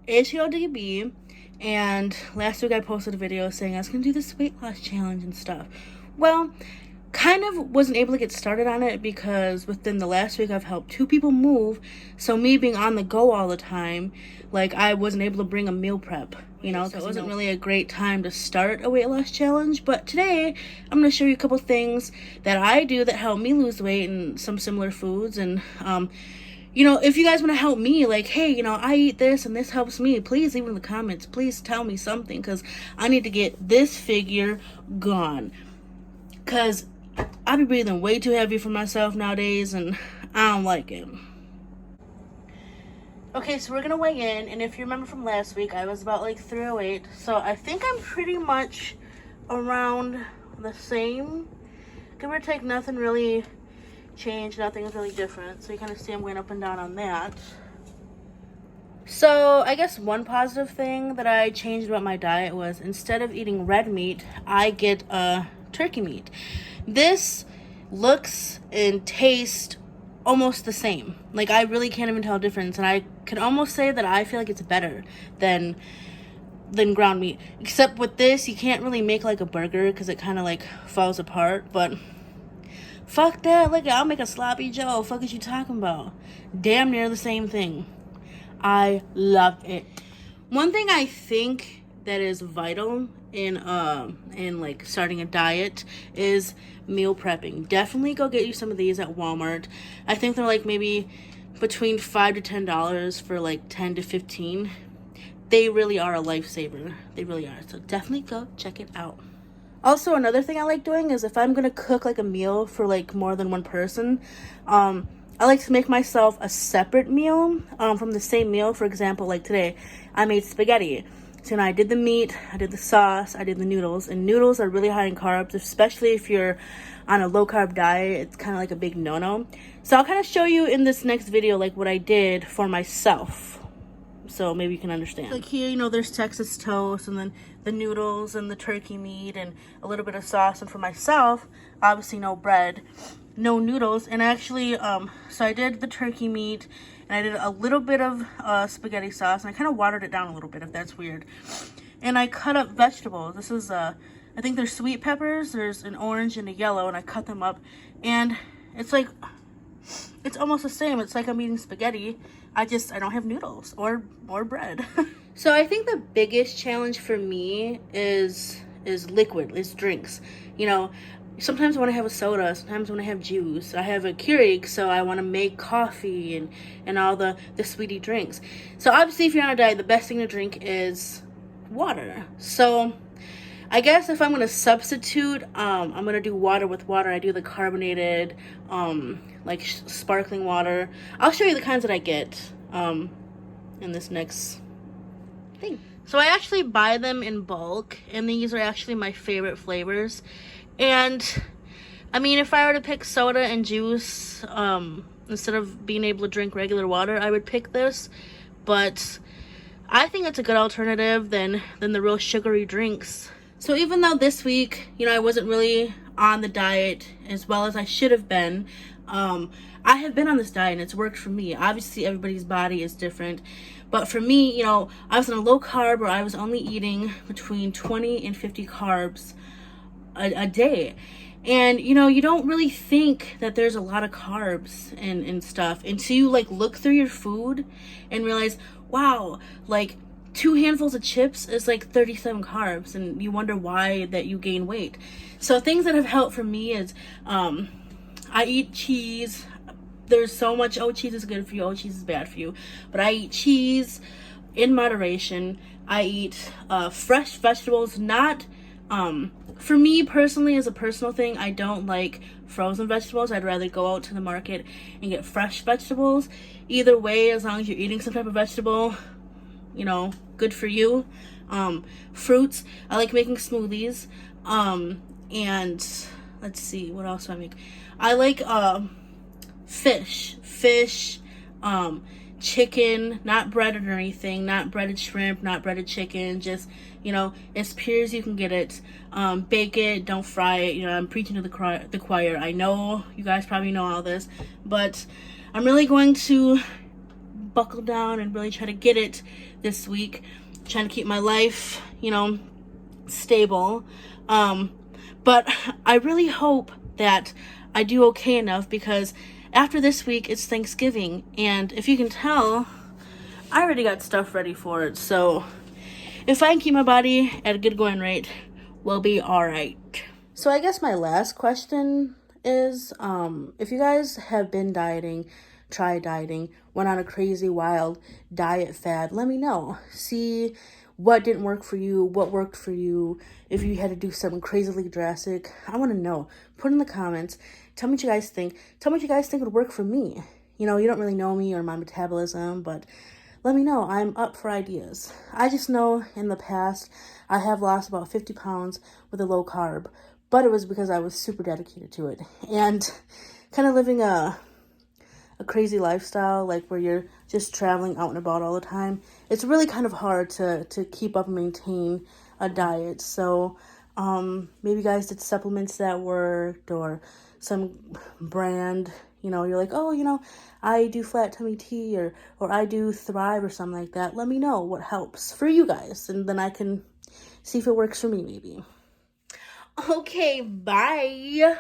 It's your Diggy B, and last week I posted a video saying I was going to do this weight loss challenge and stuff. Well, kind of wasn't able to get started on it because within the last week I've helped 2 people move, so me being on the go all the time, like I wasn't able to bring a meal prep, so it wasn't really a great time to start a weight loss challenge. But today I'm going to show you a couple things that I do that help me lose weight and some similar foods. And if you guys want to help me, like, hey, I eat this and this helps me, please leave it in the comments. Please tell me something, because I need to get this figure gone. Because I be breathing way too heavy for myself nowadays, and I don't like it. Okay, so we're going to weigh in, and if you remember from last week, I was about like 308. So I think I'm pretty much around the same. Give or take, nothing really changed, nothing is really different. So you kind of see I'm going up and down on that. So I guess one positive thing that I changed about my diet was instead of eating red meat, I get turkey meat. This looks and tastes almost the same. Like, I really can't even tell a difference, and I can almost say that I feel like it's better than ground meat. Except with this, you can't really make like a burger because it kind of like falls apart. But fuck that. Like, I'll make a sloppy Joe. Fuck is you talking about? Damn near the same thing. I love it. One thing I think that is vital in like starting a diet is meal prepping. Definitely go get you some of these at Walmart. I think they're like maybe between $5 to $10 for like 10 to 15. They really are a lifesaver. They really are. So definitely go check it out. Also, another thing I like doing is if I'm gonna cook like a meal for like more than one person, I like to make myself a separate meal from the same meal. For example, like today, I made spaghetti. So I did the meat, I did the sauce, I did the noodles. And noodles are really high in carbs, especially if you're on a low-carb diet. It's kind of like a big no-no. So I'll kind of show you in this next video like what I did for myself, so maybe you can understand. Like here, there's Texas toast, and then the noodles and the turkey meat and a little bit of sauce. And for myself, obviously no bread, no noodles. And actually, so I did the turkey meat, and I did a little bit of spaghetti sauce, and I kind of watered it down a little bit, if that's weird. And I cut up vegetables. This is, I think there's sweet peppers, there's an orange and a yellow, and I cut them up. And it's like, it's almost the same. It's like I'm eating spaghetti. I don't have noodles or bread. So I think the biggest challenge for me is liquid, is drinks. Sometimes I want to have a soda, sometimes I want to have juice. I have a Keurig, so I want to make coffee and all the sweetie drinks. So obviously, if you're on a diet, the best thing to drink is water. So I guess if I'm going to substitute, I'm going to do water with water. I do the carbonated, like sparkling water. I'll show you the kinds that I get in this next thing. So I actually buy them in bulk, and these are actually my favorite flavors. And I mean, if I were to pick soda and juice, instead of being able to drink regular water, I would pick this. But I think it's a good alternative than the real sugary drinks. So even though this week, I wasn't really on the diet as well as I should have been, I have been on this diet and it's worked for me. Obviously, everybody's body is different. But for me, I was on a low carb, where I was only eating between 20 and 50 carbs a day. And you don't really think that there's a lot of carbs and stuff until you like look through your food and realize, wow, like 2 handfuls of chips is like 37 carbs, and you wonder why that you gain weight. So things that have helped for me is I eat cheese. There's so much, cheese is good for you, cheese is bad for you, but I eat cheese in moderation. I eat fresh vegetables, not for me personally, as a personal thing, I don't like frozen vegetables. I'd rather go out to the market and get fresh vegetables. Either way, as long as you're eating some type of vegetable, good for you. Fruits, I like making smoothies. And let's see, what else do I make? I like fish, chicken, not breaded or anything, not breaded shrimp, not breaded chicken, just as pure as you can get it. Bake it, don't fry it. I'm preaching to the choir. I know you guys probably know all this, but I'm really going to buckle down and really try to get it this week. Trying to keep my life, you know, stable. But I really hope that I do okay enough, because after this week, it's Thanksgiving. And if you can tell, I already got stuff ready for it. So if I can keep my body at a good going rate, we'll be all right. So I guess my last question is, if you guys have been dieting, tried dieting, went on a crazy wild diet fad, let me know. See what didn't work for you, what worked for you, if you had to do something crazily drastic. I want to know. Put in the comments. Tell me what you guys think. Tell me what you guys think would work for me. You know, you don't really know me or my metabolism, but let me know. I'm up for ideas. I just know in the past I have lost about 50 pounds with a low carb, but it was because I was super dedicated to it. And kind of living a crazy lifestyle, like where you're just traveling out and about all the time, it's really kind of hard to keep up and maintain a diet. So maybe you guys did supplements that worked, or some brand, you know, you're like, oh, you know, I do flat tummy tea, or I do Thrive or something like that. Let me know what helps for you guys, and then I can see if it works for me maybe. Okay, bye.